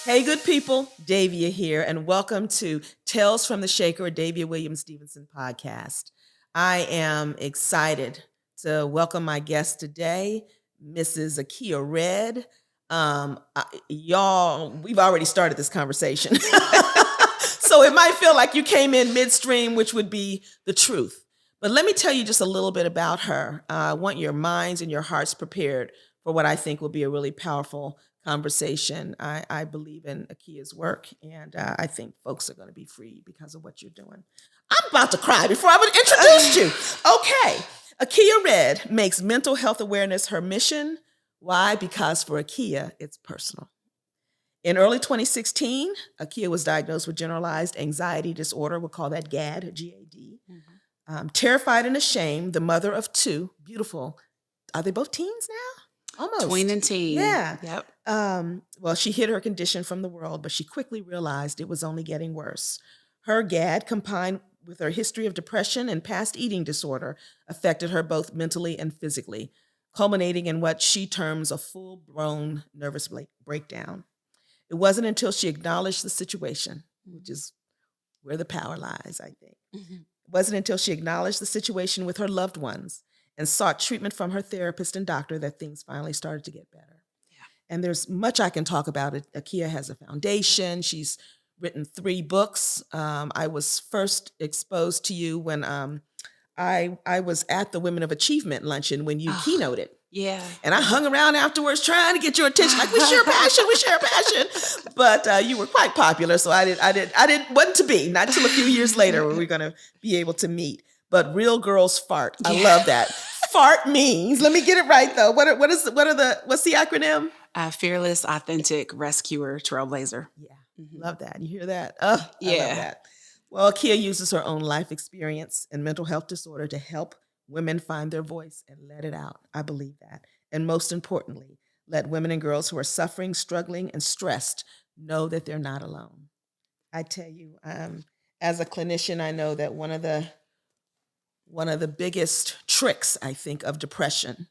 Hey, good people, Davia here, and welcome to Tales from the Shaker, a Davia Williams Stevenson podcast. I am excited to welcome my guest today, Mrs. Achea Redd. Y'all, we've already started this conversation. So it might feel like you came in midstream, which would be the truth. But let me tell you just a little bit about her. I want your minds and your hearts prepared for what I think will be a really powerful conversation. I believe in Achea's work, and I think folks are going to be free because of what you're doing. I'm about to cry before I've introduced you. Okay. Achea Redd makes mental health awareness her mission. Why? Because for Achea, it's personal. In early 2016, Achea was diagnosed with generalized anxiety disorder. We'll call that GAD, G-A-D. Terrified and ashamed, the mother of two, beautiful. Are they both teens now? Almost. Tween and teen. Yeah. Yep. Well, she hid her condition from the world, but she quickly realized it was only getting worse. Her GAD, combined with her history of depression and past eating disorder, affected her both mentally and physically, culminating in what she terms a full-blown nervous breakdown. It wasn't until she acknowledged the situation, which is where the power lies, I think. It wasn't until she acknowledged the situation with her loved ones and sought treatment from her therapist and doctor that things finally started to get better. Yeah. And there's much I can talk about it. Achea has a foundation. She's written 3 books. I was first exposed to you when I was at the Women of Achievement luncheon when you keynoted. Yeah. And I hung around afterwards trying to get your attention. Like, we share passion. But you were quite popular, so wasn't to be. Not until a few years later were we going to be able to meet. But real girls fart. I love that. Fart means. Let me get it right though. What's the acronym? Fearless, authentic, rescuer, trailblazer. Yeah, love that. You hear that? Oh, yeah. I love that. Well, Achea uses her own life experience and mental health disorder to help women find their voice and let it out. I believe that. And most importantly, let women and girls who are suffering, struggling, and stressed know that they're not alone. I tell you, as a clinician, I know that one of the biggest tricks, I think, of depression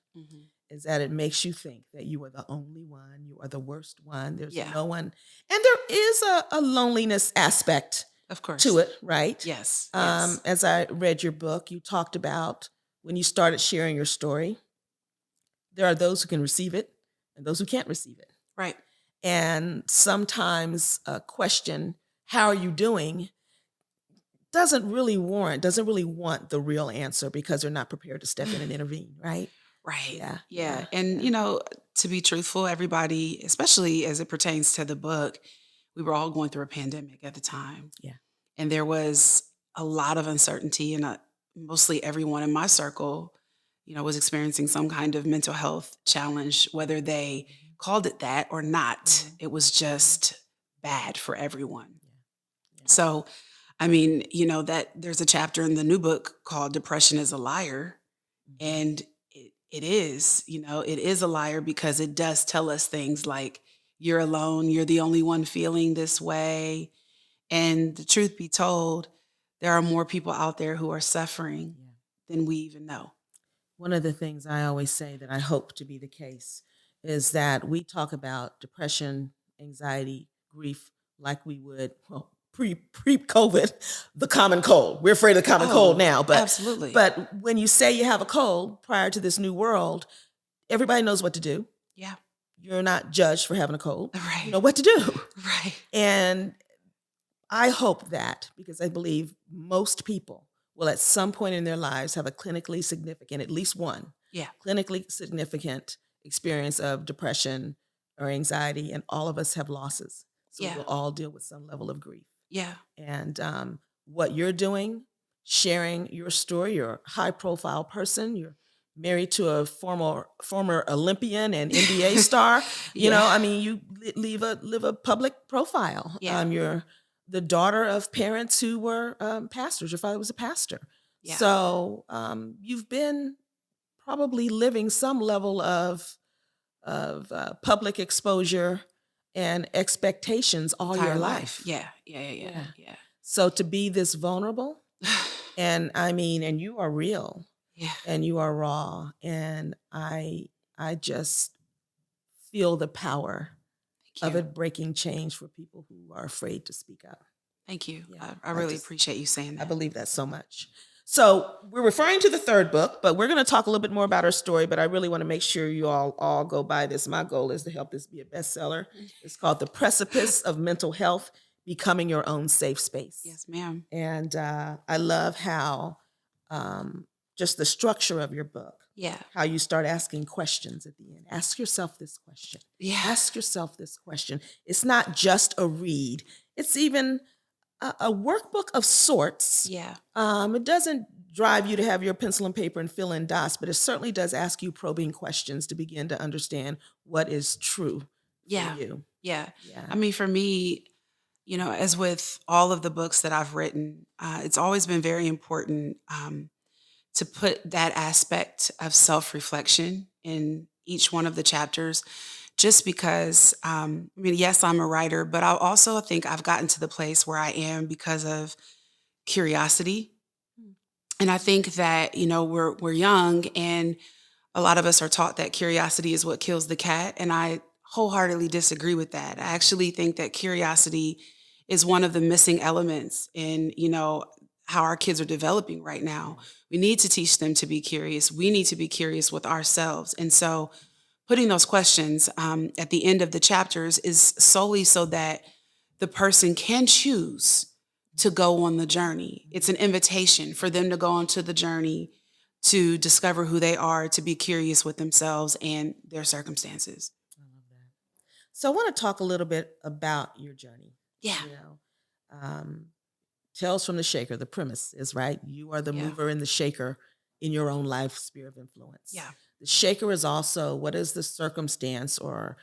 is that it makes you think that you are the only one, you are the worst one, there's no one. And there is a loneliness aspect of course to it, right? Yes. As I read your book, you talked about when you started sharing your story, there are those who can receive it and those who can't receive it. Right. And sometimes a question, how are you doing, doesn't really want the real answer because they're not prepared to step in and intervene, right? Right. Yeah. And, to be truthful, everybody, especially as it pertains to the book, we were all going through a pandemic at the time. Yeah. And there was a lot of uncertainty, and mostly everyone in my circle, was experiencing some kind of mental health challenge, whether they called it that or not. It was just bad for everyone. Yeah. So, that there's a chapter in the new book called Depression is a Liar. And it is, it is a liar because it does tell us things like you're alone, you're the only one feeling this way. And the truth be told, there are more people out there who are suffering than we even know. One of the things I always say that I hope to be the case is that we talk about depression, anxiety, grief like we would, pre-COVID, the common cold. We're afraid of the common cold now, but absolutely. But when you say you have a cold prior to this new world, everybody knows what to do. Yeah. You're not judged for having a cold. Right. You know what to do. Right. And I hope that, because I believe most people will at some point in their lives have a clinically significant, at least one, clinically significant experience of depression or anxiety, and all of us have losses. So we'll all deal with some level of grief. Yeah. And what you're doing, sharing your story, you're a high-profile person, you're married to a former Olympian and NBA star. You live a public profile. Yeah. You're the daughter of parents who were pastors. Your father was a pastor. Yeah. So you've been probably living some level of public exposure and expectations all your life. Yeah. So to be this vulnerable, and you are real, and you are raw, and I just feel the power Thank of you. it breaking change for people who are afraid to speak up. Thank you. Yeah, I really appreciate you saying I that. believe that so much. So we're referring to the third book, but we're going to talk a little bit more about our story. But I really want to make sure you all go buy this. My goal is to help this be a bestseller. It's called "The Precipice of Mental Health: Becoming Your Own Safe Space." Yes, ma'am. And I love how just the structure of your book, Yeah. how you start asking questions at the end. Ask yourself this question. Yeah. Ask yourself this question. It's not just a read. It's even a workbook of sorts. Yeah. It doesn't drive you to have your pencil and paper and fill in dots, but it certainly does ask you probing questions to begin to understand what is true Yeah. for you. Yeah. Yeah. I mean, for me, as with all of the books that I've written, it's always been very important to put that aspect of self reflection in each one of the chapters, just because, I mean, yes, I'm a writer, but I also think I've gotten to the place where I am because of curiosity. Mm. And I think that, we're young, and a lot of us are taught that curiosity is what kills the cat. And I wholeheartedly disagree with that. I actually think that curiosity is one of the missing elements in, how our kids are developing right now. We need to teach them to be curious. We need to be curious with ourselves. And so putting those questions at the end of the chapters is solely so that the person can choose to go on the journey. It's an invitation for them to go onto the journey to discover who they are, to be curious with themselves and their circumstances. I love that. So I want to talk a little bit about your journey. Yeah. Tales from the Shaker. The premise is right. You are the Yeah. mover and the shaker in your own life sphere of influence. Yeah. The shaker is also what is the circumstance or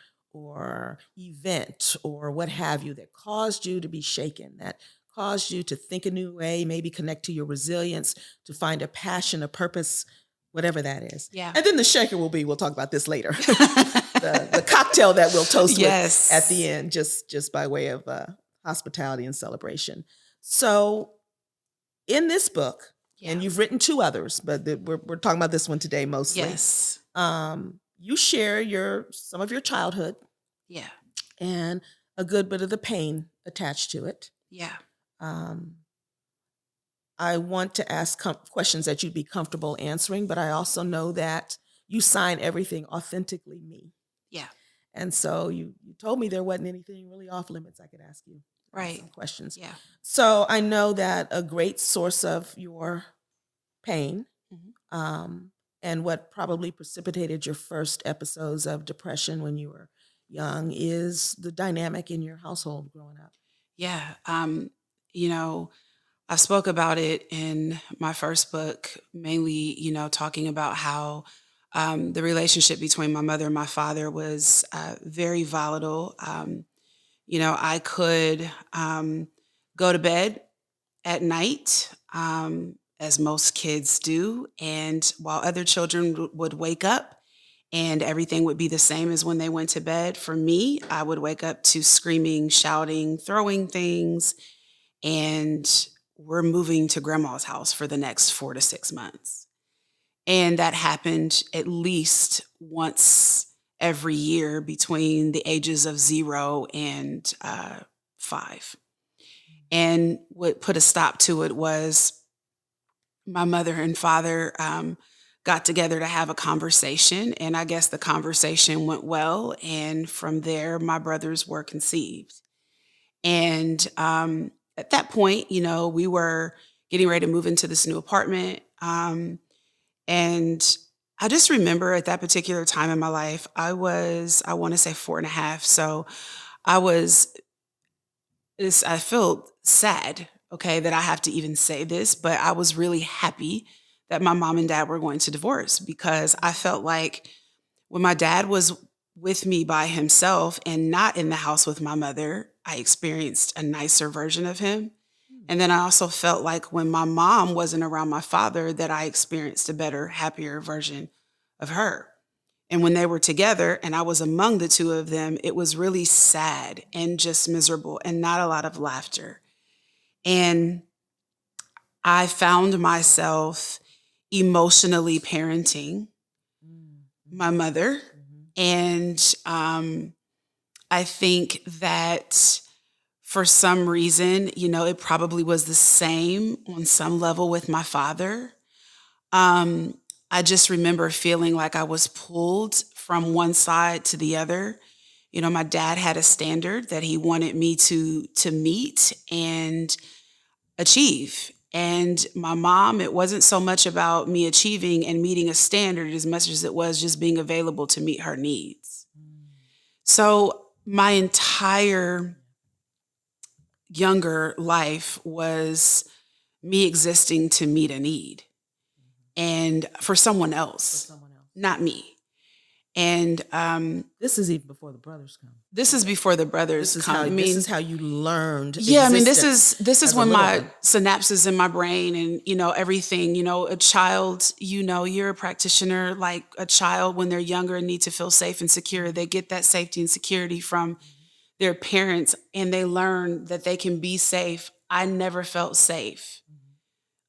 event or what have you that caused you to be shaken, that caused you to think a new way, maybe connect to your resilience, to find a passion, a purpose, whatever that is. Yeah. And then the shaker will be, we'll talk about this later, the cocktail that we'll toast Yes. with at the end, just by way of hospitality and celebration. So in this book, and you've written two others, but we're talking about this one today mostly. Yes. You share some of your childhood. Yeah. And a good bit of the pain attached to it. Yeah. I want to ask questions that you'd be comfortable answering, but I also know that you sign everything authentically me. Yeah. And so you told me there wasn't anything really off limits I could ask you. Right. Some questions. Yeah. So I know that a great source of your pain and what probably precipitated your first episodes of depression when you were young is the dynamic in your household growing up. Yeah. I spoke about it in my first book, mainly, talking about how the relationship between my mother and my father was very volatile. I could go to bed at night, as most kids do, and while other children would wake up and everything would be the same as when they went to bed, for me, I would wake up to screaming, shouting, throwing things, and we're moving to grandma's house for the next 4 to 6 months. And that happened at least once every year between the ages of 0 and 5. And what put a stop to it was my mother and father got together to have a conversation. And I guess the conversation went well. And from there, my brothers were conceived. And at that point, we were getting ready to move into this new apartment. And I just remember at that particular time in my life, I want to say 4.5. So I feel sad, okay, that I have to even say this, but I was really happy that my mom and dad were going to divorce, because I felt like when my dad was with me by himself and not in the house with my mother, I experienced a nicer version of him. And then I also felt like when my mom wasn't around my father, that I experienced a better, happier version of her. And when they were together and I was among the two of them, it was really sad and just miserable and not a lot of laughter. And I found myself emotionally parenting my mother. And I think that for some reason, it probably was the same on some level with my father. Um, I just remember feeling like I was pulled from one side to the other. My dad had a standard that he wanted me to meet and achieve. And my mom, it wasn't so much about me achieving and meeting a standard as much as it was just being available to meet her needs. So my entire younger life was me existing to meet a need and for someone For else, someone else. not me. And This is even before the brothers come. this is before the brothers This is come. how I this mean, is how you learned. yeah, I mean, this existence is as a when little my one. synapses in my brain and everything. A child. You're a practitioner. Like a child, when they're younger and need to feel safe and secure, they get that safety and security from their parents, and they learn that they can be safe. I never felt safe.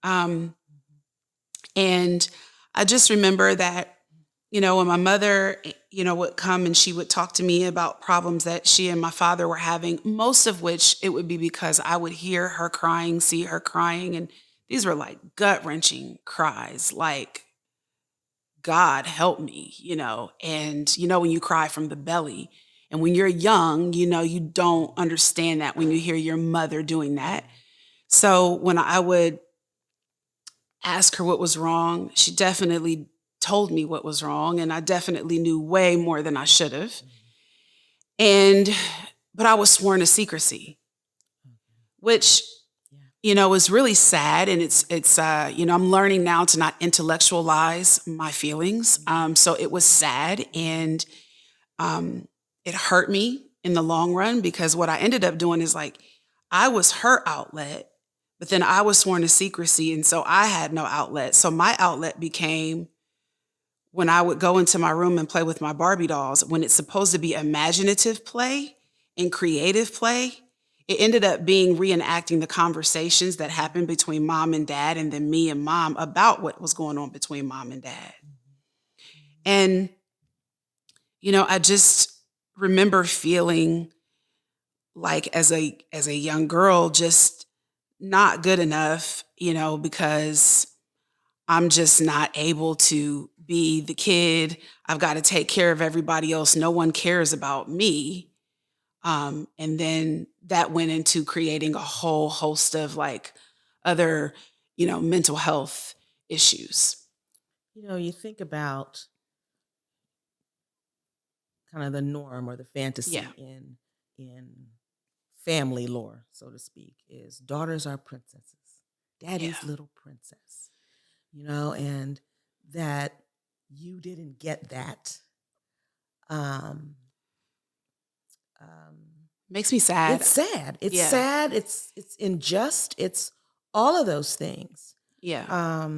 Um, And I just remember that, when my mother, would come and she would talk to me about problems that she and my father were having, most of which it would be because I would hear her crying, see her crying. And these were like gut wrenching cries, like, God help me, And, when you cry from the belly and when you're young, you don't understand that when you hear your mother doing that. So when I would ask her what was wrong, she definitely told me what was wrong, and I definitely knew way more than I should have. And but I was sworn to secrecy, which is really sad, and it's I'm learning now to not intellectualize my feelings. So it was sad, and it hurt me in the long run because what I ended up doing is like I was her outlet, but then I was sworn to secrecy, and so I had no outlet. So my outlet became when I would go into my room and play with my Barbie dolls, when it's supposed to be imaginative play and creative play, it ended up being reenacting the conversations that happened between mom and dad, and then me and mom about what was going on between mom and dad. And, I just remember feeling like as a young girl, just not good enough, because I'm just not able to be the kid. I've got to take care of everybody else. No one cares about me. And then that went into creating a whole host of like other, mental health issues. You think about kind of the norm or the fantasy Yeah. in family lore, so to speak, is daughters are princesses, daddy's Yeah. little princess, and that you didn't get that. Um, um, Makes me sad. it's sad. It's Yeah. sad. It's unjust. It's all of those things. Yeah.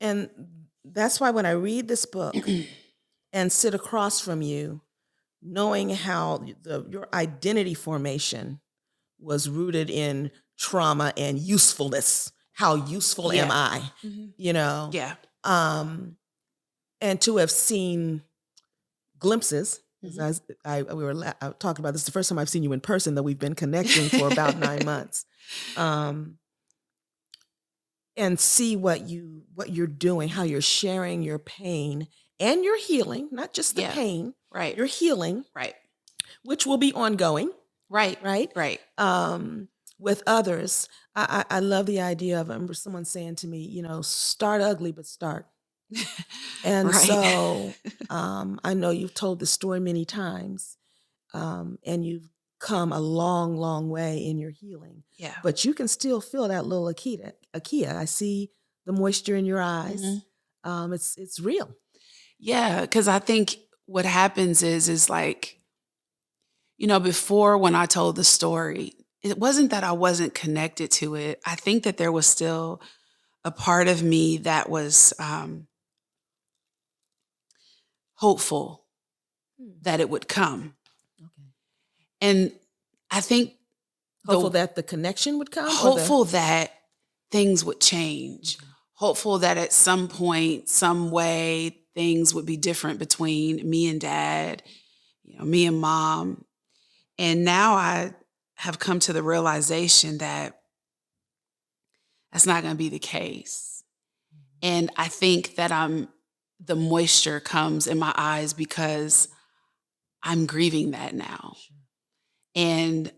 And that's why when I read this book and sit across from you, knowing how your identity formation was rooted in trauma and usefulness. How useful am Yeah. I? Mhm. You know? Yeah. And to have seen glimpses, Mhm. as we were talking about this, the first time I've seen you in person, though we've been connecting for about 9 months. And see what you're doing, how you're sharing your pain and your healing, not just the Yeah. pain, Right. your healing, Right. which will be ongoing, Right. right? Right. With others. I love the idea of, I remember someone saying to me, start ugly, but start. And Right. so I know you've told the story many times, and you've come a long, long way in your healing. Yeah. But you can still feel that little Achea. I see the moisture in your eyes. Mhm. It's real. Yeah, because I think what happens is like, before when I told the story, it wasn't that I wasn't connected to it. I think that there was still a part of me that was hopeful that it would come. Okay. And I think Hopeful that the connection would come, or hopeful that things would change. Hopeful that at some point, some way, things would be different between me and dad. me and mom. And now I have come to the realization that that's not going to be the case. And I think that the moisture comes in my eyes because I'm grieving that now. And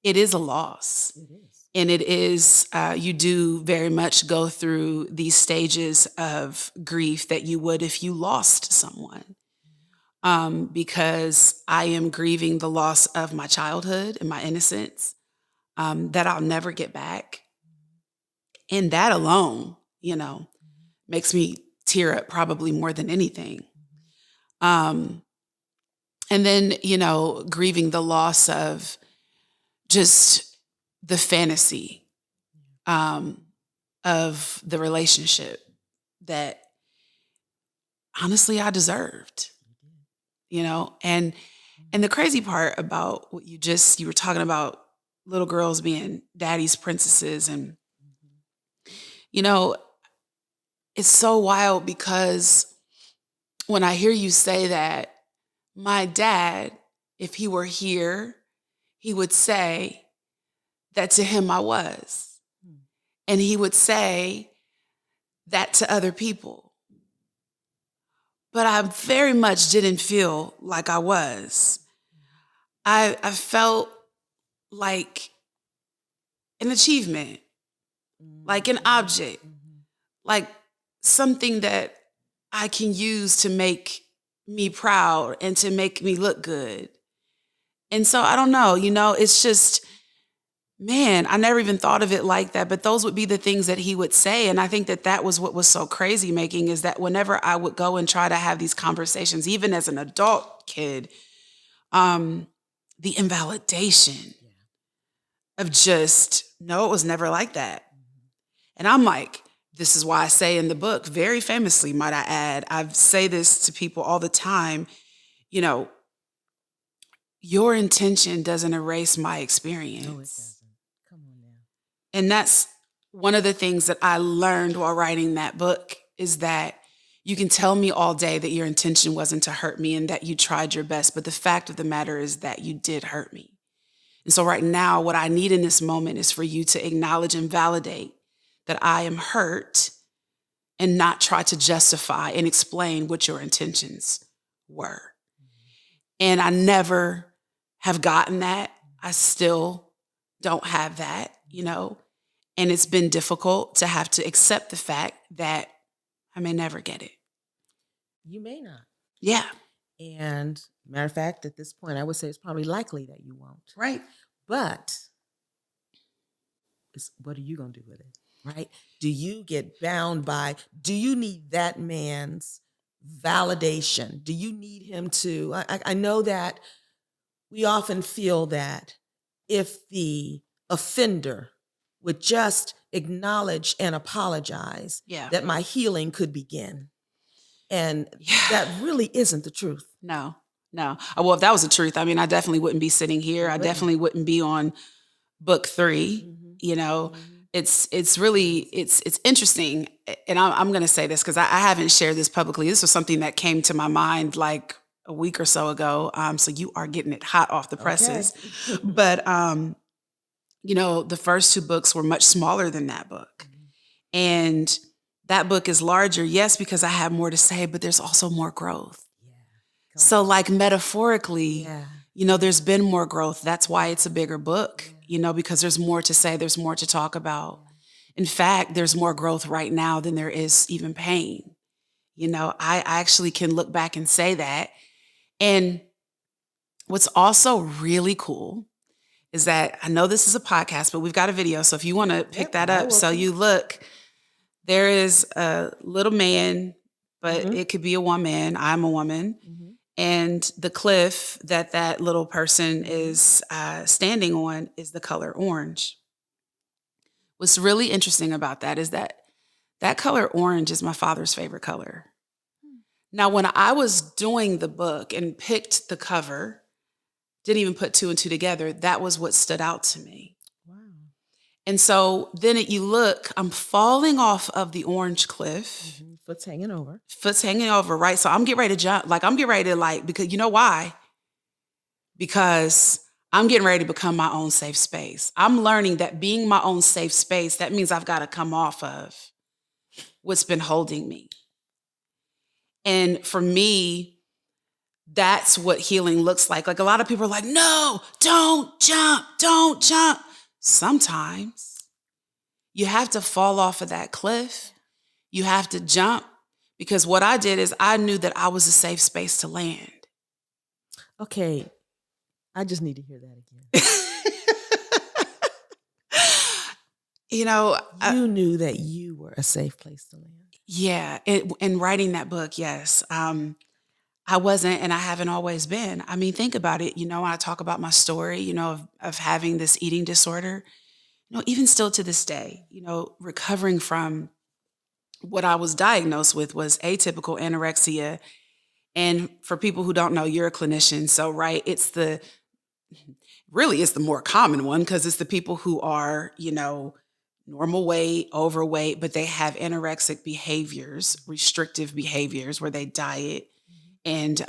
it is a loss. It is. And it is, you do very much go through these stages of grief that you would if you lost someone. Because I am grieving the loss of my childhood and my innocence that I'll never get back. And that alone, makes me tear up probably more than anything. And then, grieving the loss of just the fantasy of the relationship that honestly I deserved, and the crazy part about what you were talking about little girls being daddy's princesses, and it's so wild because when I hear you say that, my dad, if he were here, he would say that to him I was. And he would say that to other people. But I very much didn't feel like I was. I felt like an achievement, like an object, like something that I can use to make me proud and to make me look good. And so I don't know, it's just, man, I never even thought of it like that, but those would be the things that he would say. And I think that was what was so crazy making, is that whenever I would go and try to have these conversations, even as an adult kid, the invalidation of just, no, it was never like that. And I'm like, this is why I say in the book, very famously, might I add, I say this to people all the time, your intention doesn't erase my experience. No, it doesn't. Come on now. And that's one of the things that I learned while writing that book, is that you can tell me all day that your intention wasn't to hurt me and that you tried your best, but the fact of the matter is that you did hurt me. And so right now, what I need in this moment is for you to acknowledge and validate that I am hurt, and not try to justify and explain what your intentions were. And I never have gotten that. I still don't have that, and it's been difficult to have to accept the fact that I may never get it. You may not. Yeah. And matter of fact, at this point, I would say it's probably likely that you won't. Right. But what are you going to do with it? Right? Do you get bound by, do you need that man's validation? Do you need him to, I know that we often feel that if the offender would just acknowledge and apologize, that my healing could begin. And that really isn't the truth. No. Well, if that was the truth, I definitely wouldn't be sitting here. I definitely wouldn't be on book 3, It's really, it's interesting. And I'm going to say this because I haven't shared this publicly. This was something that came to my mind like a week or so ago. So you are getting it hot off the presses. Okay. But, the first 2 books were much smaller than that book. And that book is larger, yes, because I have more to say, but there's also more growth. So like metaphorically, there's been more growth. That's why it's a bigger book. Because there's more to say, there's more to talk about. In fact, there's more growth right now than there is even pain. I actually can look back and say that. And what's also really cool is that I know this is a podcast, but we've got a video. So if you want to pick that up, so you look, there is a little man, but it could be a woman. I'm a woman. And the cliff that little person is standing on is the color orange. What's really interesting about that is that color orange is my father's favorite color. Now, when I was doing the book and picked the cover, didn't even put 2 and 2 together, that was what stood out to me. Wow. And so then you look, I'm falling off of the orange cliff. Foot's hanging over. Right? So I'm getting ready to jump. I'm getting ready to because you know why? because I'm getting ready to become my own safe space. I'm learning that being my own safe space, that means I've got to come off of what's been holding me. And for me, that's what healing looks like. Like a lot of people are like, no, don't jump, don't jump. Sometimes you have to fall off of that cliff. You have to jump, because what I did is I knew that I was a safe space to land. Okay, I just need to hear that again. You know, You knew that you were a safe place to land. yeah, in writing that book, yes. I wasn't, and I haven't always been. I mean, think about it. You know, when I talk about my story, you know, of having this eating disorder, you know, even still to this day, you know, recovering from what I was diagnosed with was atypical anorexia. And for people who don't know, you're a clinician. So, right, really it's the more common one, because it's the people who are, you know, normal weight, overweight, but they have anorexic behaviors, restrictive behaviors where they diet. And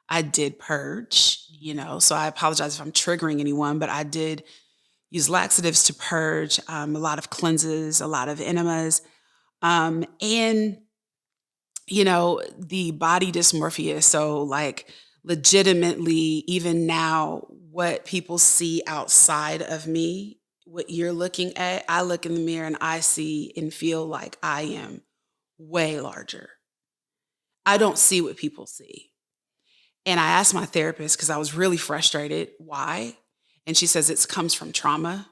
I did purge, you know, so I apologize if I'm triggering anyone, but I did use laxatives to purge, a lot of cleanses, a lot of enemas. And, you know, the body dysmorphia. So, like, legitimately, even now, what people see outside of me, what you're looking at, I look in the mirror and I see and feel like I am way larger. I don't see what people see. And I asked my therapist, because I was really frustrated, why? And she says it comes from trauma.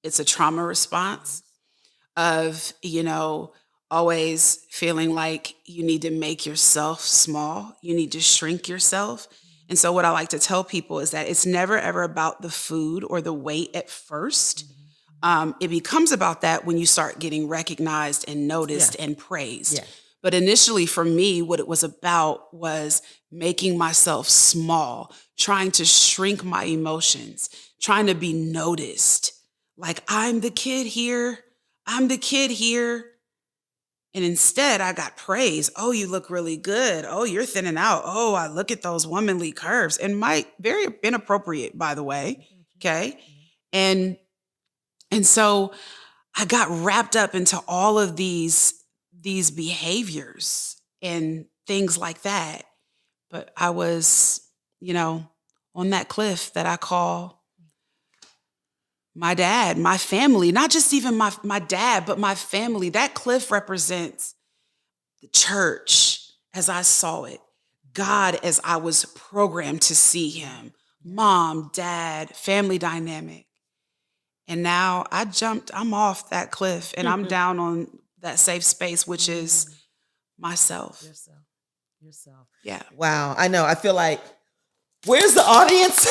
It's a trauma response of, you know, always feeling like you need to make yourself small. You need to shrink yourself. And so what I like to tell people is that it's never ever about the food or the weight at first. It becomes about that when you start getting recognized and noticed and praised. Yeah. But initially for me, what it was about was making myself small, trying to shrink my emotions, trying to be noticed. Like, I'm the kid here. I'm the kid here. And instead, I got praise. Oh, you look really good. Oh, you're thinning out. Oh, I look at those womanly curves. And very inappropriate, by the way. Okay. And so I got wrapped up into all of these behaviors and things like that. But I was, you know, on that cliff that I call my dad, my family, not just even my dad, but my family. That cliff represents the church as I saw it, God as I was programmed to see him, mom, dad, family dynamic. And now I'm off that cliff and I'm down on that safe space, which is myself. Yourself. Yeah. Wow. I know. I feel like, where's the audience?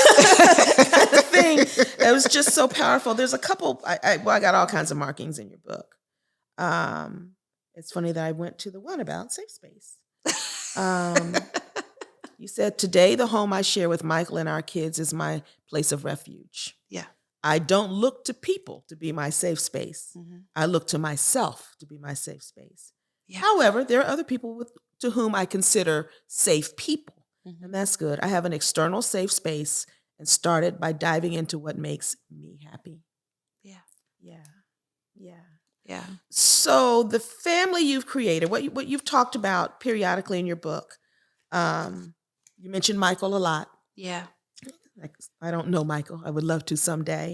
Kind of thing. It was just so powerful. There's a couple, I got all kinds of markings in your book. It's funny that I went to the one about safe space. You said, today the home I share with Michael and our kids is my place of refuge. Yeah. I don't look to people to be my safe space. Mhm. I look to myself to be my safe space. Yeah. However, there are other people to whom I consider safe people, Mhm. and that's good. I have an external safe space and started by diving into what makes me happy. Yeah. Yeah. Yeah. Yeah. So the family you've created, what you've talked about periodically in your book, you mentioned Michael a lot. Yeah. I don't know Michael. I would love to someday.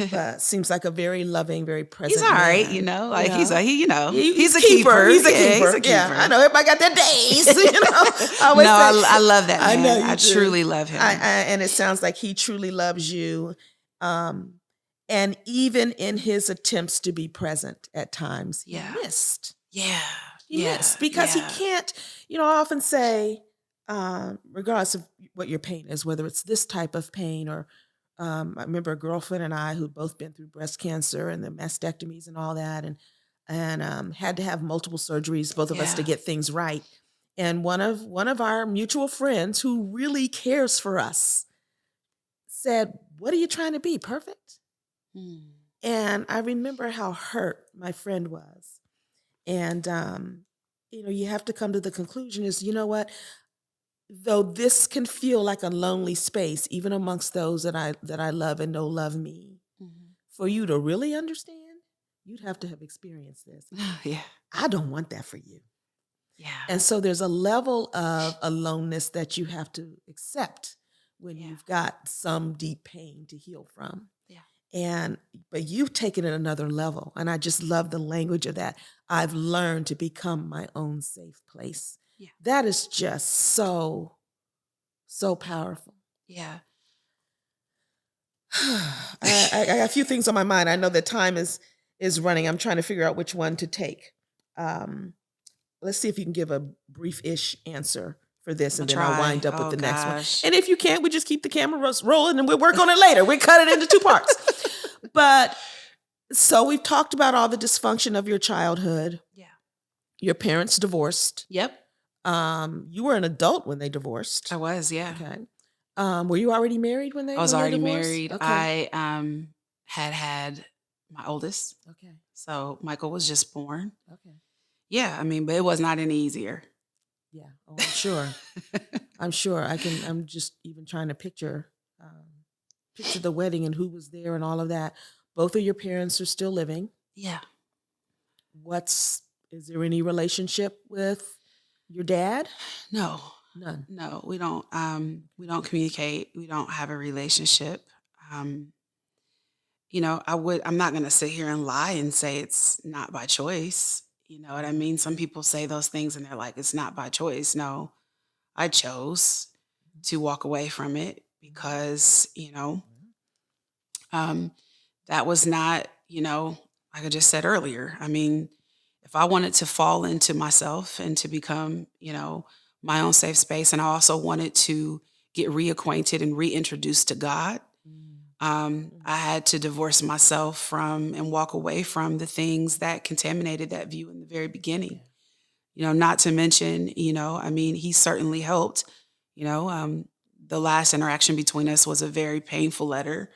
But seems like a very loving, very present He's all right, man. you know. Like Yeah. he's a He's a keeper. He's a Yeah, keeper. he's a keeper. Yeah, I know. Everybody got their days. You know, I always No, say, I love that man. I know you I do. truly love him. And it sounds like he truly loves you. And even in his attempts to be present at times, he Yeah. missed. Yeah. He Yeah. missed because Yeah. he can't, I often say, regardless of what your pain is, whether it's this type of pain or I remember a girlfriend and I who'd both been through breast cancer and the mastectomies and all that, and had to have multiple surgeries, both of us, to Yeah. get things right. And one of our mutual friends who really cares for us said, "What are you trying to be, perfect?" Mm. And I remember how hurt my friend was. And you have to come to the conclusion is, you know what? though this can feel like a lonely space, even amongst those that I love and know love me, Mhm. for you to really understand, you'd have to have experienced this. Yeah. I don't want that for you. Yeah. And so there's a level of aloneness that you have to accept when Yeah. you've got some deep pain to heal from. Yeah. And but you've taken it another level. And I just love the language of that. I've learned to become my own safe place. Yeah. That is just so, so powerful. Yeah. I got a few things on my mind. I know that time is running. I'm trying to figure out which one to take. Um, let's see if you can give a brief-ish answer for this, I'll and then I'll try. wind up with Oh the next one. gosh. And if you can't, we just keep the camera rolling and we'll work on it later. We cut it into 2 parts. But so we've talked about all the dysfunction of your childhood. Yeah. Your parents divorced. Yep. You were an adult when they divorced. I was, yeah. Okay. Were you already married when they I was when they already divorced? married. Okay. I had my oldest. Okay. So Michael was just born. Okay. Yeah, I mean, but it was not any easier. Yeah. Oh, I'm sure. I'm sure. I'm just even trying to picture the wedding and who was there and all of that. Both of your parents are still living. Yeah. Is there any relationship with your dad? No. None. No, we don't communicate. We don't have a relationship. I'm not going to sit here and lie and say it's not by choice. You know what I mean? Some people say those things and they're like, it's not by choice. No, I chose to walk away from it because, that was not, like I just said earlier. I mean, if I wanted to fall into myself and to become, my own safe space, and I also wanted to get reacquainted and reintroduced to God, I had to divorce myself from and walk away from the things that contaminated that view in the very beginning. Not to mention, he certainly helped. The last interaction between us was a very painful letter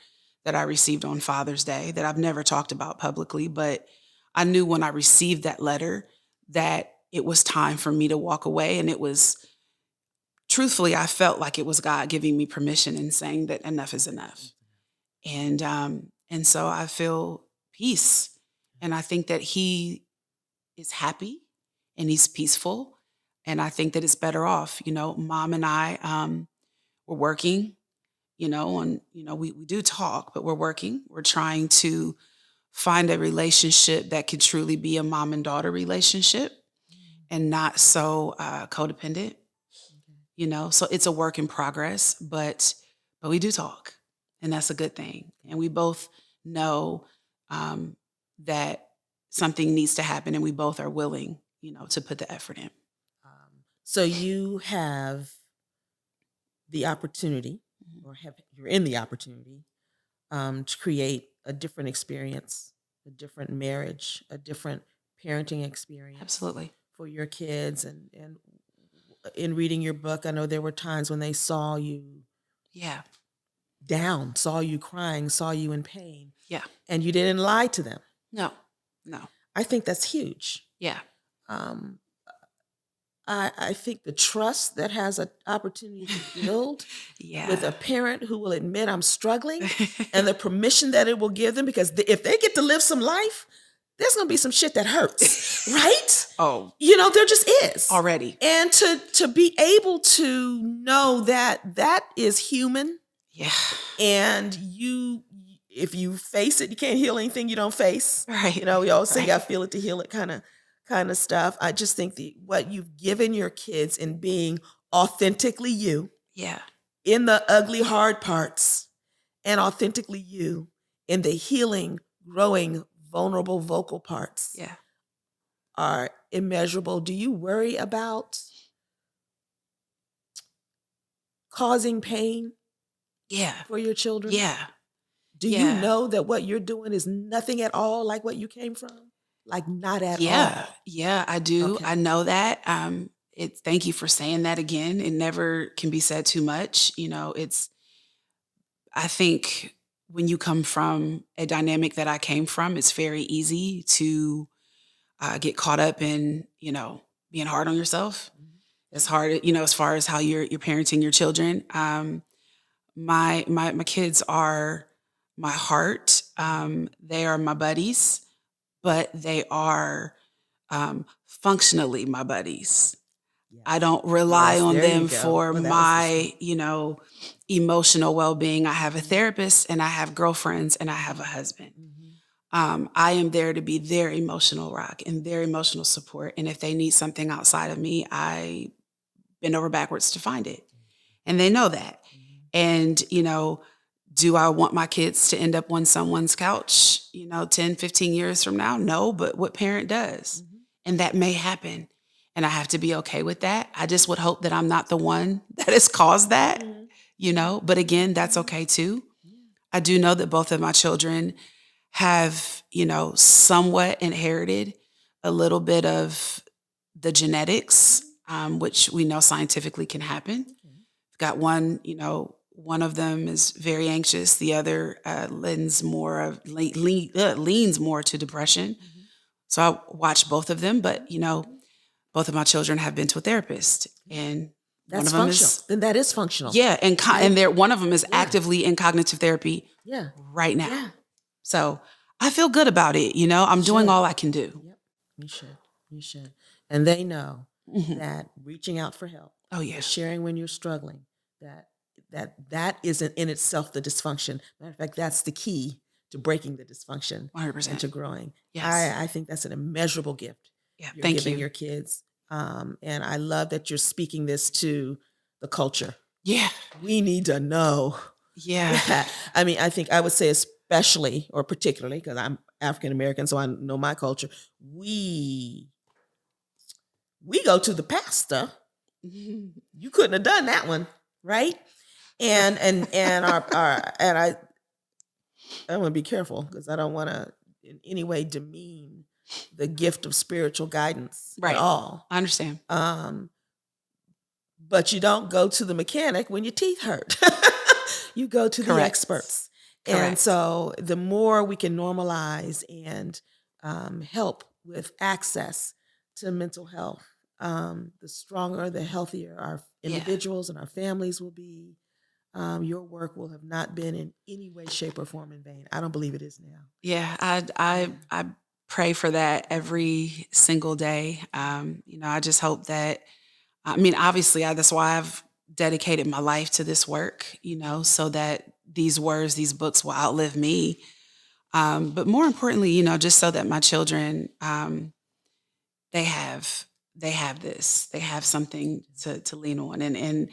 that I received on Father's Day that I've never talked about publicly, but I knew when I received that letter that it was time for me to walk away. And it was, truthfully, I felt like it was God giving me permission and saying that enough is enough. And so I feel peace. And I think that he is happy and he's peaceful. And I think that it's better off. Mom and I were working, we do talk, but we're working. We're trying to find a relationship that could truly be a mom and daughter relationship and not so codependent, so it's a work in progress, but we do talk, and that's a good thing. And we both know that something needs to happen, and we both are willing, to put the effort in. So you have the opportunity, you're in the opportunity to create a different experience, a different marriage, a different parenting experience. Absolutely. For your kids. And in reading your book, I know there were times when they saw you down, saw you crying, saw you in pain. Yeah. And you didn't lie to them. No. I think that's huge. Yeah. I think the trust that has an opportunity to build with a parent who will admit I'm struggling and the permission that it will give them, because if they get to live some life, there's going to be some shit that hurts, right? Oh. There just is. Already. And to be able to know that is human. Yeah. And if you face it, you can't heal anything you don't face. Right. We always say, I feel it to heal it kind of stuff. I just think what you've given your kids in being authentically you. Yeah. In the ugly, hard parts, and authentically you in the healing, growing, vulnerable, vocal parts. Yeah. Are immeasurable. Do you worry about causing pain? Yeah. For your children? Yeah. Do you know that what you're doing is nothing at all like what you came from? Like not at all? Yeah, I do. Okay. I know that. Thank you for saying that again. It never can be said too much. I think when you come from a dynamic that I came from, it's very easy to get caught up in, being hard on yourself. as hard, as far as how you're parenting your children. My kids are my heart. They are my buddies, but they are functionally my buddies. I Yes. don't rely Yes, on there you them go. for Well, that was the my, sweet. emotional well-being. I have a therapist and I have girlfriends and I have a husband. Mhm. I am there to be their emotional rock and their emotional support. And if they need something outside of me, I bend over backwards to find it. And they know that. Mhm. And, do I want my kids to end up on someone's couch, 10, 15 years from now? No, but what parent does? Mhm. And that may happen. And I have to be okay with that. I just would hope that I'm not the one that has caused that, Mhm. but again, that's Mhm. okay too. Yeah. I do know that both of my children have, somewhat inherited a little bit of the genetics, which we know scientifically can happen. Okay. Got one, one of them is very anxious. The other leans more to depression. Mhm. So I watch both of them, but Mhm. both of my children have been to a therapist, and one That's of them functional. is Then that is functional, yeah, right? and one of them is Yeah. actively in cognitive therapy Yeah. right now. Yeah. So I feel good about it. I'm doing Should. all I can do. Yep. You should. You should. And they know Mhm. that reaching out for help, Oh yeah, or sharing when you're struggling, that that isn't in itself the dysfunction. Matter of fact, that's the key to breaking the dysfunction and 100%. to growing. Yes. I think that's an immeasurable gift Yeah. you're Thank giving you. your kids. And I love that you're speaking this to the culture. Yeah. We need to know Yeah. that. I mean, I think I would say especially or particularly because I'm African American, so I know my culture. We we go to the pastor. You couldn't have done that one, right? And our and I want to be careful because I don't want to in any way demean the gift of spiritual guidance at Right. all. I understand. But you don't go to the mechanic when your teeth hurt. You go to the Correct. experts. And Correct. so the more we can normalize and help with access to mental health, the stronger, the healthier our Yeah. individuals and our families will be. Your work will have not been in any way, shape, or form in vain. I don't believe it is now. Yeah. I pray for that every single day. I just hope that. I mean, obviously, that's why I've dedicated my life to this work. So that these words, these books will outlive me. But more importantly, just so that my children, they have this, they have something to lean on, and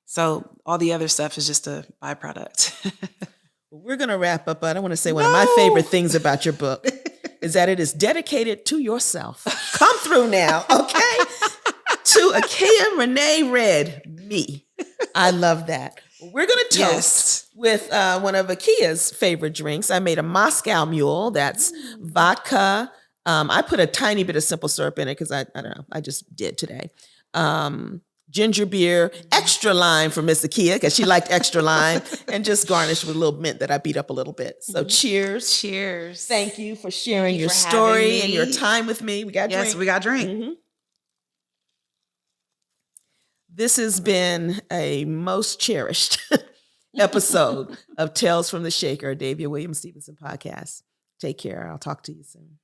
so all the other stuff is just a byproduct. Well, we're going to wrap up. But I want to say one of my No. favorite things about your book is that it is dedicated to yourself. Come through now, okay? To Achea Redd, me. I love that. Well, we're going to toast Yes. with one of Achea's favorite drinks. I made a Moscow Mule. That's vodka. I put a tiny bit of simple syrup in it because I don't know. I just did today. Ginger beer, extra lime for Miss Achea because she liked extra lime, and just garnished with a little mint that I beat up a little bit. So cheers. Cheers. Thank you for sharing Thank you your for story having and your me. time with me. We got a Yes, drink. we got a drink. Mhm. This has been a most cherished episode of Tales from the Shaker, Davia Williams Stevenson podcast. Take care. I'll talk to you soon.